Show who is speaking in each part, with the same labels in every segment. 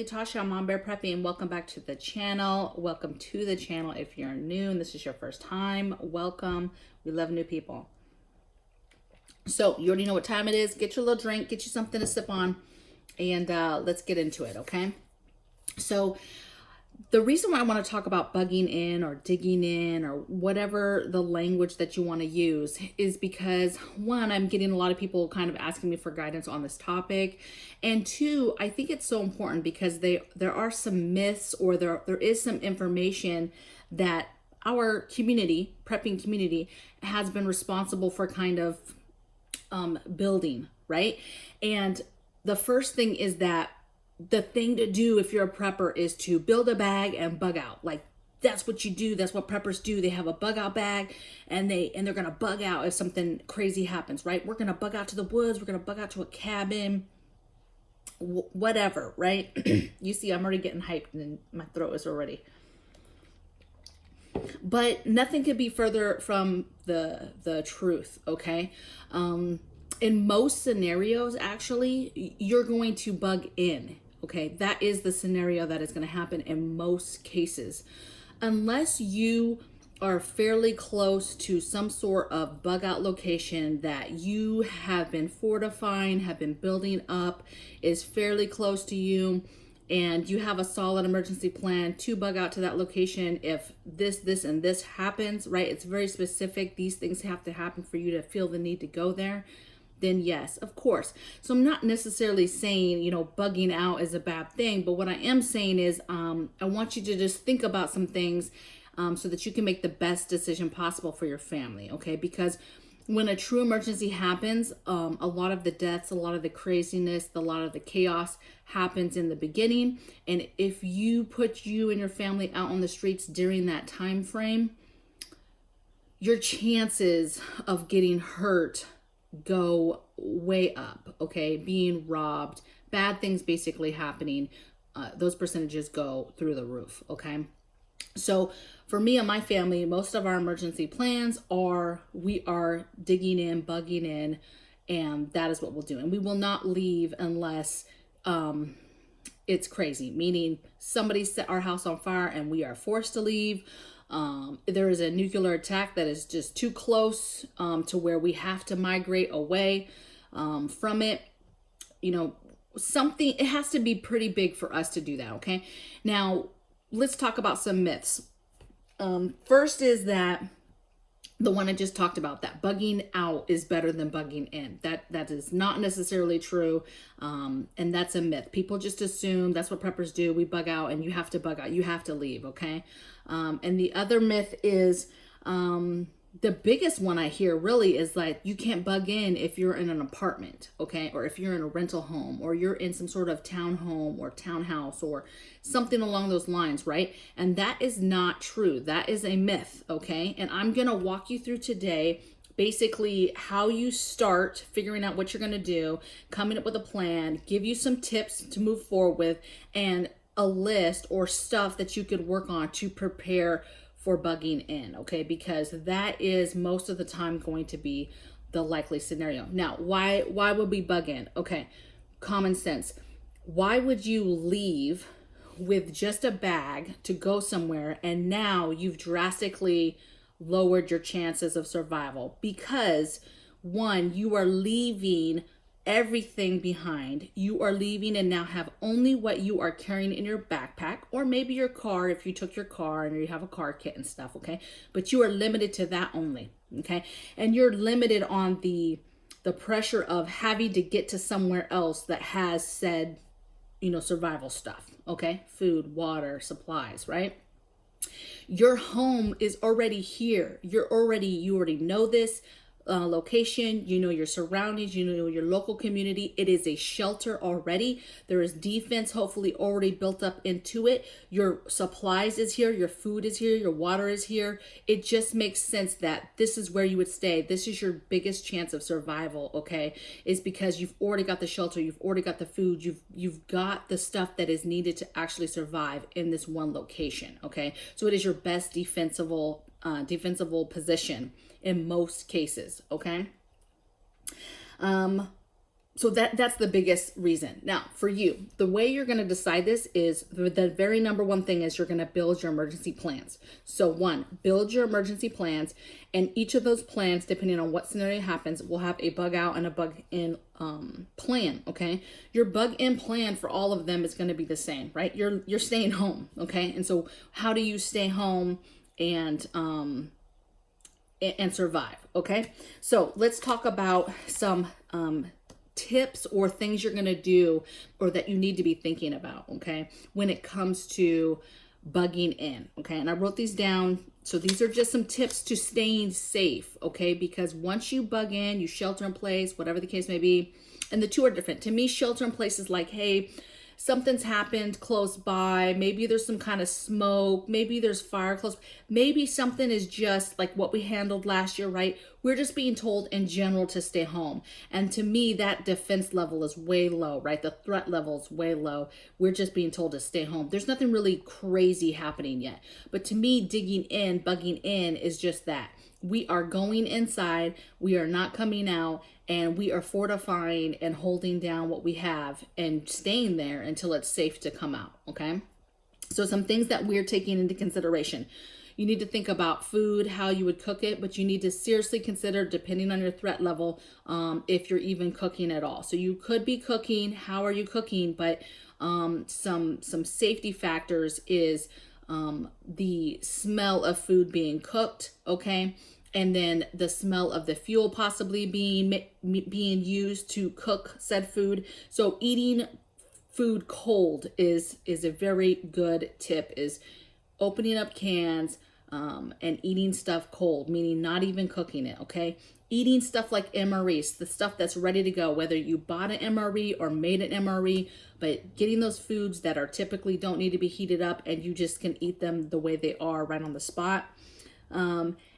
Speaker 1: Tasha, Mom Bear Preppy, and welcome back to the channel. Welcome to the channel if you're new and this is your first time. Welcome. We love new people. So you already know what time it is. Get your little drink, get you something to sip on, and let's get into it, okay? So the reason why I want to talk about bugging in or digging in or whatever the language that you want to use is because, one, I'm getting a lot of people kind of asking me for guidance on this topic. And two, I think it's so important because there are some myths or there is some information that our community, prepping community, has been responsible for kind of building, right? And the first thing is that the thing to do if you're a prepper is to build a bag and bug out. Like, that's what you do. That's what preppers do. They have a bug out bag and they're going to bug out if something crazy happens, right? We're going to bug out to the woods. We're going to bug out to a cabin, whatever, right? You see, I'm already getting hyped and my throat is already. But nothing could be further from the truth, okay? In most scenarios, actually, you're going to bug in. Okay, that is the scenario that is going to happen in most cases. Unless you are fairly close to some sort of bug out location that you have been fortifying, have been building up, is fairly close to you, and you have a solid emergency plan to bug out to that location if this, and this happens, right? It's very specific. These things have to happen for you to feel the need to go there. Then yes, of course. So I'm not necessarily saying, bugging out is a bad thing, but what I am saying is I want you to just think about some things so that you can make the best decision possible for your family, okay? Because when a true emergency happens, a lot of the deaths, a lot of the craziness, a lot of the chaos happens in the beginning. And if you put you and your family out on the streets during that time frame, your chances of getting hurt go way up, okay? Being robbed, bad things basically happening, those percentages go through the roof, okay? So for me and my family, most of our emergency plans we are digging in, bugging in, and that is what we'll do. And we will not leave unless it's crazy, meaning somebody set our house on fire and we are forced to leave. There is a nuclear attack that is just too close to where we have to migrate away from it. It has to be pretty big for us to do that, okay? Now, let's talk about some myths. First is that the one I just talked about, that bugging out is better than bugging in. That is not necessarily true, and that's a myth. People just assume that's what preppers do. We bug out and you have to bug out. You have to leave, okay? And the other myth is, the biggest one I hear really is like, you can't bug in if you're in an apartment, okay? Or if you're in a rental home, or you're in some sort of townhome or townhouse or something along those lines, right? And that is not true. That is a myth, okay? And I'm gonna walk you through today basically how you start figuring out what you're gonna do, coming up with a plan, give you some tips to move forward with, and a list or stuff that you could work on to prepare for bugging in, okay? Because that is most of the time going to be the likely scenario. Now, why would we bug in? Okay, common sense. Why would you leave with just a bag to go somewhere and now you've drastically lowered your chances of survival? Because one, you are leaving everything behind. You are leaving and now have only what you are carrying in your backpack, or maybe your car if you took your car and you have a car kit and stuff, okay? But you are limited to that only, okay? And you're limited on the pressure of having to get to somewhere else that has said, survival stuff, okay? Food, water, supplies, right? Your home is already here. You already know this location, your surroundings, your local community. It is a shelter already. There is defense hopefully already built up into it. Your supplies is here, your food is here, your water is here. It just makes sense that this is where you would stay. This is your biggest chance of survival, okay? Is because you've already got the shelter, you've already got the food, you've got the stuff that is needed to actually survive in this one location, okay? So it is your best defensible position in most cases, okay? So that's the biggest reason. Now, for you, the way you're going to decide this is the very number one thing is you're going to build your emergency plans. So one, build your emergency plans, and each of those plans, depending on what scenario happens, will have a bug out and a bug in plan. Okay, your bug in plan for all of them is going to be the same, right? You're staying home. Okay, and so how do you stay home and survive? Okay, so let's talk about some tips or things you're going to do or that you need to be thinking about, okay, when it comes to bugging in, okay? And I wrote these down. So these are just some tips to staying safe, okay? Because once you bug in, you shelter in place, whatever the case may be, and the two are different. To me, shelter in place is like, hey, something's happened close by. Maybe there's some kind of smoke. Maybe there's fire close. Maybe something is just like what we handled last year, right? We're just being told in general to stay home. And to me, that defense level is way low, right? The threat level is way low. We're just being told to stay home. There's nothing really crazy happening yet. But to me, digging in, bugging in is just that. We are going inside, we are not coming out, and we are fortifying and holding down what we have and staying there until it's safe to come out, okay? So some things that we're taking into consideration. You need to think about food, how you would cook it, but you need to seriously consider, depending on your threat level, if you're even cooking at all. So you could be cooking, how are you cooking? But some safety factors is the smell of food being cooked, okay? And then the smell of the fuel possibly being used to cook said food. So eating food cold is a very good tip, is opening up cans and eating stuff cold, meaning not even cooking it, okay? Eating stuff like MREs, the stuff that's ready to go, whether you bought an MRE or made an MRE, but getting those foods that are typically don't need to be heated up and you just can eat them the way they are right on the spot.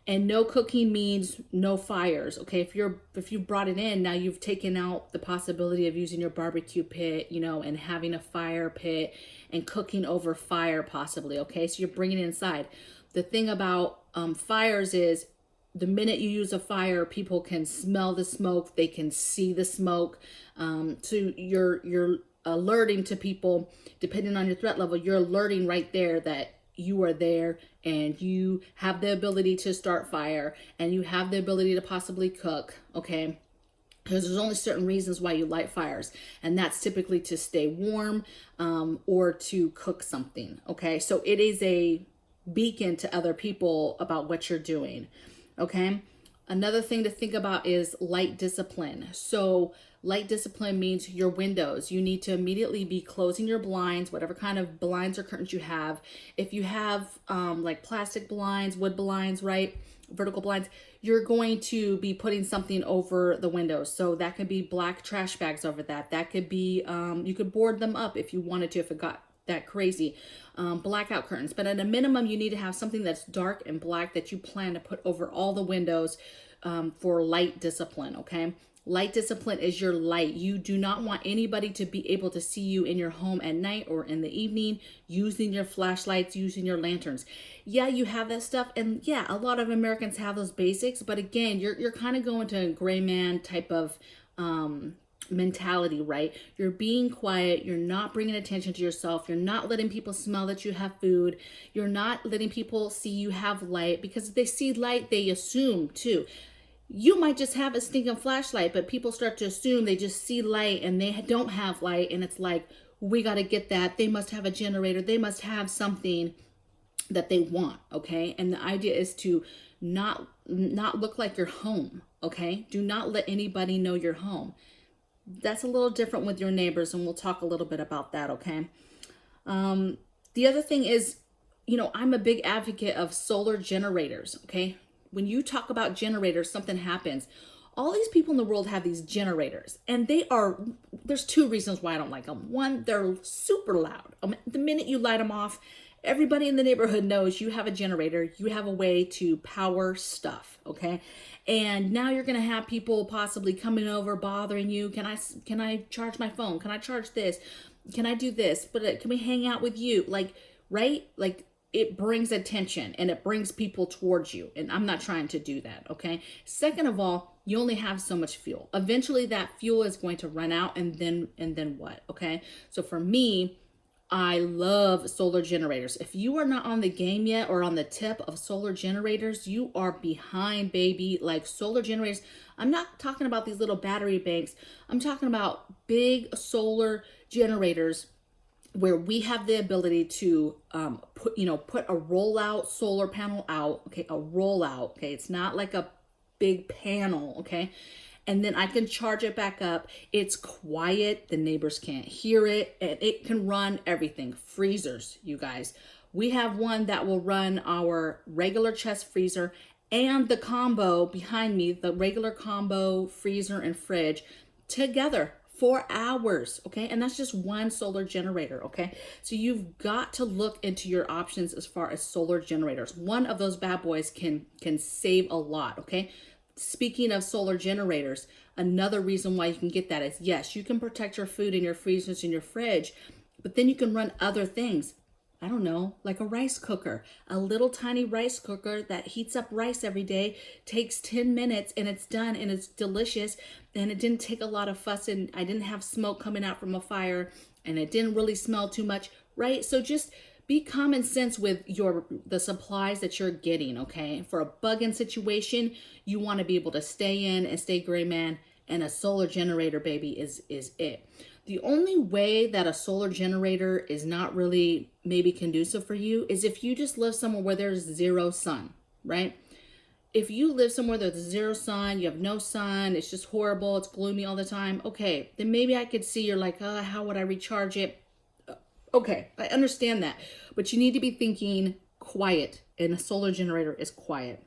Speaker 1: And no cooking means no fires. Okay, if you brought it in, now you've taken out the possibility of using your barbecue pit, and having a fire pit and cooking over fire possibly. Okay, so you're bringing it inside. The thing about fires is the minute you use a fire, people can smell the smoke, they can see the smoke. So you're alerting to people, depending on your threat level, you're alerting right there that you are there and you have the ability to start fire and you have the ability to possibly cook, okay? Because there's only certain reasons why you light fires, and that's typically to stay warm or to cook something, okay? So it is a beacon to other people about what you're doing, okay? Another thing to think about is light discipline. So light discipline means your windows. You need to immediately be closing your blinds, whatever kind of blinds or curtains you have. If you have like plastic blinds, wood blinds, right? Vertical blinds, you're going to be putting something over the windows. So that could be black trash bags over that. That could be, you could board them up if you wanted to, if it got that crazy. Blackout curtains. But at a minimum, you need to have something that's dark and black that you plan to put over all the windows for light discipline, okay? Light discipline is your light. You do not want anybody to be able to see you in your home at night or in the evening using your flashlights, using your lanterns. Yeah, you have that stuff. And yeah, a lot of Americans have those basics. But again, you're kind of going to a gray man type of mentality, right? You're being quiet. You're not bringing attention to yourself. You're not letting people smell that you have food. You're not letting people see you have light, because if they see light, they assume too. You might just have a stinking flashlight, but people start to assume they just see light and they don't have light. And it's like, we got to get that. They must have a generator. They must have something that they want. Okay. And the idea is to not look like you're home. Okay. Do not let anybody know you're home. That's a little different with your neighbors, and we'll talk a little bit about that, okay? The other thing is, I'm a big advocate of solar generators, okay? When you talk about generators, something happens. All these people in the world have these generators, and there's two reasons why I don't like them. One, they're super loud. The minute you light them off, everybody in the neighborhood knows you have a generator, you have a way to power stuff, okay? And now you're going to have people possibly coming over, bothering you. Can I charge my phone? Can I charge this? Can I do this? But can we hang out with you? Like, right? Like, it brings attention and it brings people towards you. And I'm not trying to do that, okay? Second of all, you only have so much fuel. Eventually that fuel is going to run out, and then what? Okay. So for me, I love solar generators. If you are not on the game yet or on the tip of solar generators, you are behind, baby. Like solar generators, I'm not talking about these little battery banks. I'm talking about big solar generators where we have the ability to put a rollout solar panel out. Okay, a rollout. Okay, it's not like a big panel. Okay, and then I can charge it back up. It's quiet, the neighbors can't hear it, and it can run everything. Freezers, you guys. We have one that will run our regular chest freezer and the combo behind me, the regular combo freezer and fridge together. 4 hours, okay? And that's just one solar generator, okay? So you've got to look into your options as far as solar generators. One of those bad boys can save a lot, okay? Speaking of solar generators, another reason why you can get that is, yes, you can protect your food in your freezers and your fridge, but then you can run other things. I don't know, like a rice cooker, a little tiny rice cooker that heats up rice every day, takes 10 minutes and it's done and it's delicious. And it didn't take a lot of fuss, and I didn't have smoke coming out from a fire, and it didn't really smell too much, right? So just be common sense with the supplies that you're getting, okay? For a bug-in situation, you want to be able to stay in and stay gray, man, and a solar generator, baby, is it. The only way that a solar generator is not really maybe conducive for you is if you just live somewhere where there's zero sun, right? If you live somewhere there's zero sun, you have no sun, it's just horrible, it's gloomy all the time, okay, then maybe I could see you're like, how would I recharge it? Okay, I understand that, but you need to be thinking quiet, and a solar generator is quiet.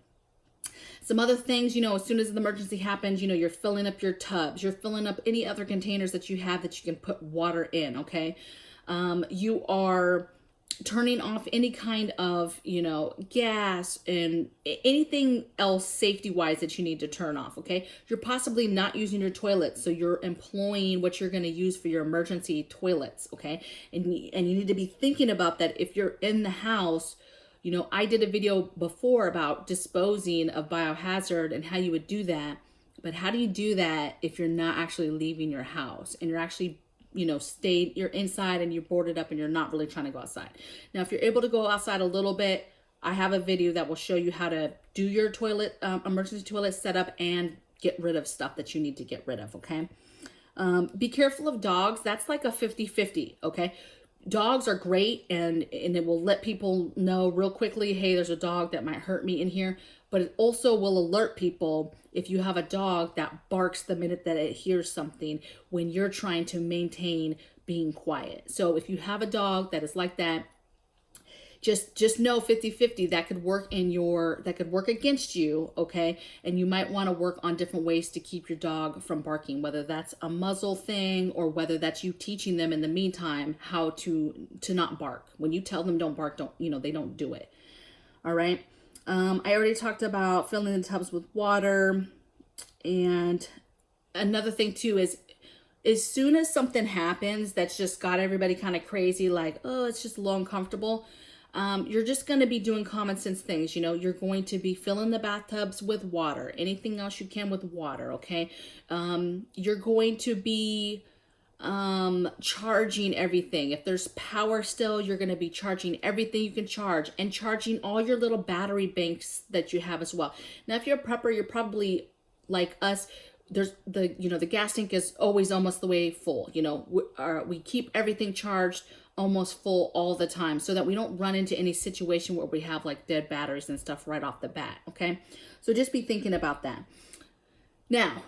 Speaker 1: Some other things, as soon as the emergency happens, you're filling up your tubs, you're filling up any other containers that you have that you can put water in, okay? You are turning off any kind of, gas and anything else safety-wise that you need to turn off, okay? You're possibly not using your toilets, so you're employing what you're going to use for your emergency toilets, okay? And you need to be thinking about that if you're in the house. I did a video before about disposing of biohazard and how you would do that, but how do you do that if you're not actually leaving your house and you're actually you're inside and you're boarded up and you're not really trying to go outside. Now, if you're able to go outside a little bit, I have a video that will show you how to do your toilet, emergency toilet setup, and get rid of stuff that you need to get rid of, okay? Be careful of dogs. That's like a 50-50, okay? Dogs are great, and it will let people know real quickly, hey, there's a dog that might hurt me in here. But it also will alert people if you have a dog that barks the minute that it hears something when you're trying to maintain being quiet. So if you have a dog that is like that, just know 50-50 that could work against you, okay? And you might want to work on different ways to keep your dog from barking, whether that's a muzzle thing or whether that's you teaching them in the meantime how to not bark. When you tell them don't bark, they don't do it. All right? I already talked about filling the tubs with water. And another thing too is, as soon as something happens that's just got everybody kind of crazy, like, oh, it's just a little uncomfortable, you're just going to be doing common sense things. You're going to be filling the bathtubs with water, anything else you can with water, okay? You're going to be charging everything. If there's power still, you're going to be charging everything you can charge, and charging all your little battery banks that you have as well. Now, if you're a prepper, you're probably like us. There's the gas tank is always almost the way full. We keep everything charged almost full all the time so that we don't run into any situation where we have like dead batteries and stuff right off the bat. Okay. So just be thinking about that. Now,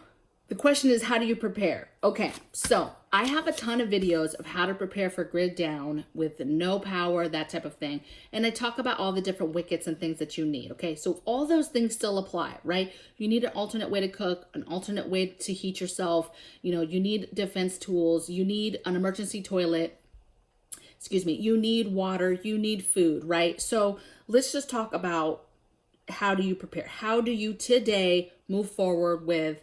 Speaker 1: the question is, how do you prepare? Okay. So I have a ton of videos of how to prepare for grid down with no power, that type of thing. And I talk about all the different wickets and things that you need. Okay. So all those things still apply, right? You need an alternate way to cook, an alternate way to heat yourself. You need defense tools. You need an emergency toilet. You need water, you need food, right? So let's just talk about, how do you prepare? How do you today move forward with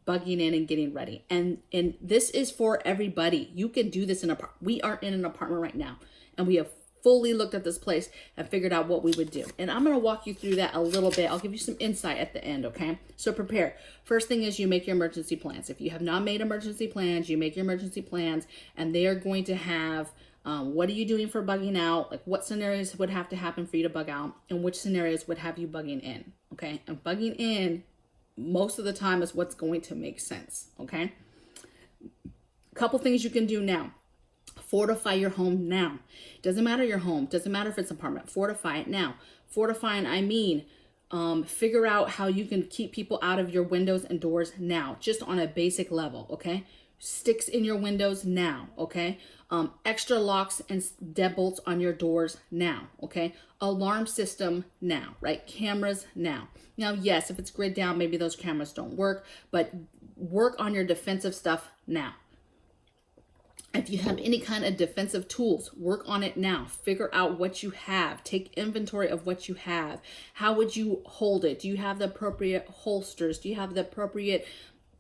Speaker 1: bugging in and getting ready? And this is for everybody. You can do this we are in an apartment right now, and we have fully looked at this place and figured out what we would do. And I'm going to walk you through that a little bit. I'll give you some insight at the end, okay? So prepare. First thing is you make your emergency plans. If you have not made emergency plans, you make your emergency plans, and they are going to have what are you doing for bugging out? Like what scenarios would have to happen for you to bug out, and which scenarios would have you bugging in, okay? And bugging in most of the time is what's going to make sense, okay? A couple things you can do now. Fortify your home now. Doesn't matter your home. Doesn't matter if it's an apartment. Fortify it now. Fortifying, I mean, figure out how you can keep people out of your windows and doors now, just on a basic level, okay? Sticks in your windows now, okay? Extra locks and deadbolts on your doors now, okay? Alarm system now, right? Cameras now. Now, yes, if it's grid down, maybe those cameras don't work, but work on your defensive stuff now. If you have any kind of defensive tools, work on it now. Figure out what you have. Take inventory of what you have. How would you hold it? Do you have the appropriate holsters? Do you have the appropriate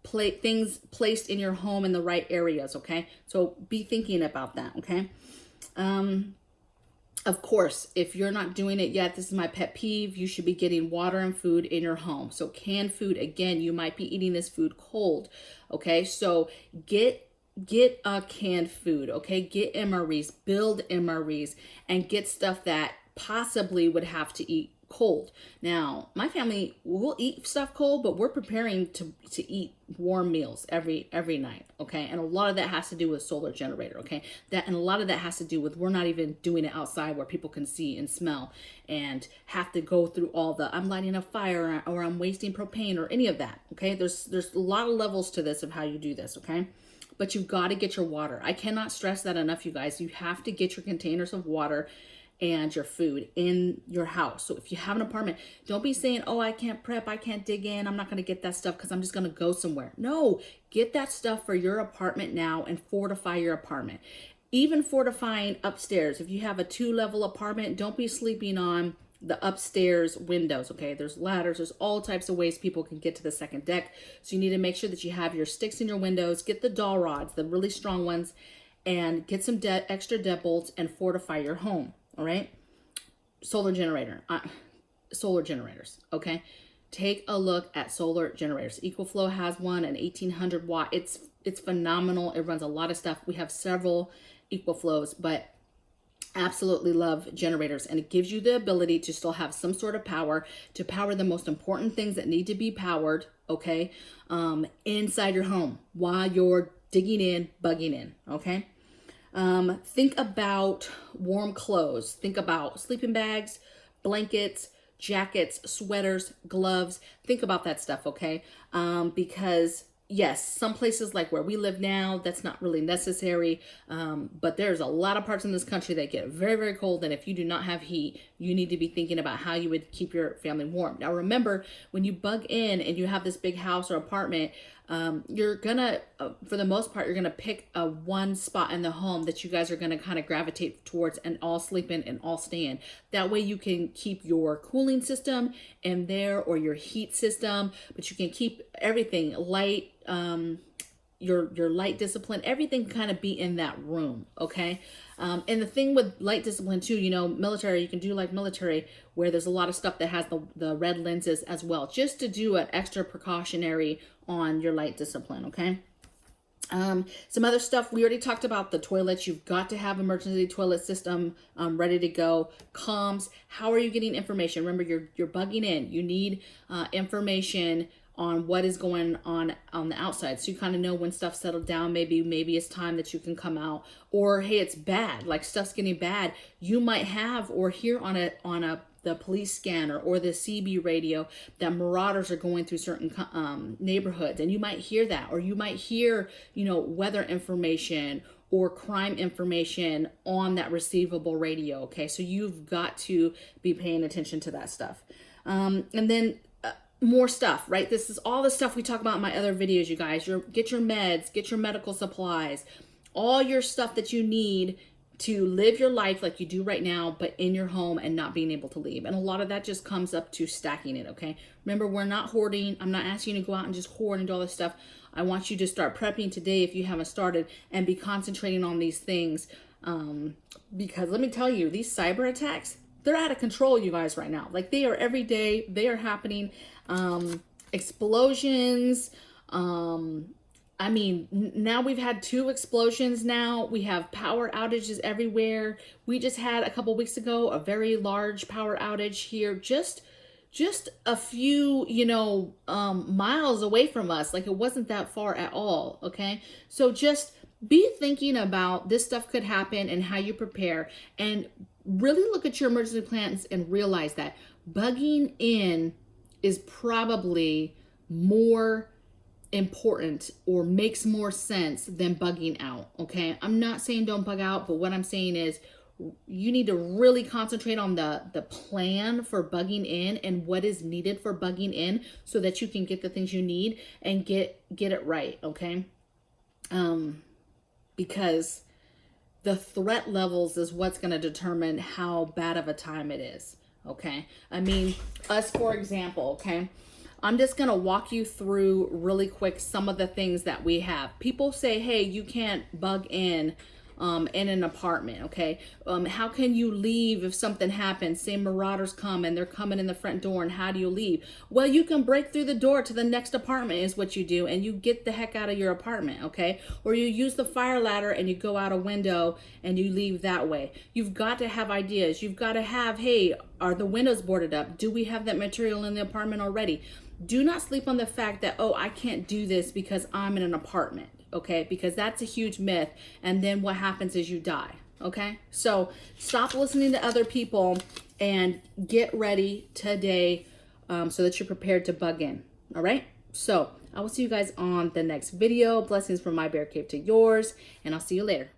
Speaker 1: things placed in your home in the right areas, okay? So be thinking about that, okay? Of course, if you're not doing it yet, this is my pet peeve, you should be getting water and food in your home. So canned food, again, you might be eating this food cold, okay? So get canned food, okay? Get MREs, build MREs, and get stuff that possibly would have to eat cold. Now, my family will eat stuff cold, but we're preparing to eat warm meals every night, okay? And a lot of that has to do with solar generator, okay? And a lot of that has to do with we're not even doing it outside where people can see and smell and have to go through all the I'm lighting a fire or I'm wasting propane or any of that, okay? There's a lot of levels to this of how you do this, okay? But you've got to get your water. I cannot stress that enough, you guys. You have to get your containers of water and your food in your house. So if you have an apartment, don't be saying, oh, I can't prep, I can't dig in, I'm not going to get that stuff because I'm just going to go somewhere. No, get that stuff for your apartment now and fortify your apartment. Even fortifying upstairs. If you have a 2-level apartment, don't be sleeping on the upstairs windows, okay? There's ladders, there's all types of ways people can get to the second deck. So you need to make sure that you have your sticks in your windows, get the dowel rods, the really strong ones, and get some extra deadbolts and fortify your home, all right? Solar generators, okay? Take a look at solar generators. EcoFlow has one, an 1800 watt. It's phenomenal. It runs a lot of stuff. We have several EcoFlows, but absolutely love generators, and it gives you the ability to still have some sort of power to power the most important things that need to be powered, okay, inside your home while you're digging in, bugging in, okay? Think about warm clothes. Think about sleeping bags, blankets, jackets, sweaters, gloves. Think about that stuff, okay? Because yes, some places like where we live now, that's not really necessary. But there's a lot of parts in this country that get very, very cold. And if you do not have heat, you need to be thinking about how you would keep your family warm. Now, remember, when you bug in and you have this big house or apartment, you're gonna, for the most part, you're gonna pick a one spot in the home that you guys are gonna kind of gravitate towards and all sleep in and all stay in. That way you can keep your cooling system in there or your heat system, but you can keep everything light, your light discipline, everything kind of be in that room, okay? And the thing with light discipline too, you know, military, you can do like military where there's a lot of stuff that has the red lenses as well, just to do an extra precautionary on your light discipline, okay? Some other stuff, we already talked about the toilets. You've got to have emergency toilet system ready to go. Comms, how are you getting information? Remember, you're bugging in. You need information on what is going on the outside, so you kind of know when stuff's settled down. Maybe it's time that you can come out, or hey, it's bad, like stuff's getting bad. You might have or hear on the police scanner or the CB radio that marauders are going through certain neighborhoods, and you might hear that, or you might hear, you know, weather information or crime information on that receivable radio. Okay, so you've got to be paying attention to that stuff, and then more stuff, right? This is all the stuff we talk about in my other videos, you guys. Get your meds, get your medical supplies, all your stuff that you need to live your life like you do right now, but in your home and not being able to leave. And a lot of that just comes up to stacking it, okay? Remember, we're not hoarding. I'm not asking you to go out and just hoard and do all this stuff. I want you to start prepping today if you haven't started and be concentrating on these things Because let me tell you, these cyber attacks, they're out of control, you guys, right now. Like, they are every day, they are happening. Explosions. I mean, now we've had 2 explosions now. We have power outages everywhere. We just had a couple weeks ago a very large power outage here, just a few, miles away from us. Like, it wasn't that far at all, okay? So just be thinking about this stuff could happen and how you prepare, and really look at your emergency plans and realize that bugging in is probably more important or makes more sense than bugging out, okay? I'm not saying don't bug out, but what I'm saying is you need to really concentrate on the plan for bugging in and what is needed for bugging in so that you can get the things you need and get it right, okay? Because the threat levels is what's going to determine how bad of a time it is, okay? I mean, us, for example, okay? I'm just going to walk you through really quick some of the things that we have. People say, hey, you can't bug in an apartment, okay? How can you leave if something happens? Say marauders come and they're coming in the front door, and how do you leave? Well, you can break through the door to the next apartment is what you do, and you get the heck out of your apartment, okay? Or you use the fire ladder and you go out a window and you leave that way. You've got to have ideas. You've got to have, hey, are the windows boarded up? Do we have that material in the apartment already? Do not sleep on the fact that, oh, I can't do this because I'm in an apartment, okay? Because that's a huge myth. And then what happens is you die, okay? So stop listening to other people and get ready today so that you're prepared to bug in, all right? So I will see you guys on the next video. Blessings from my bear cave to yours, and I'll see you later.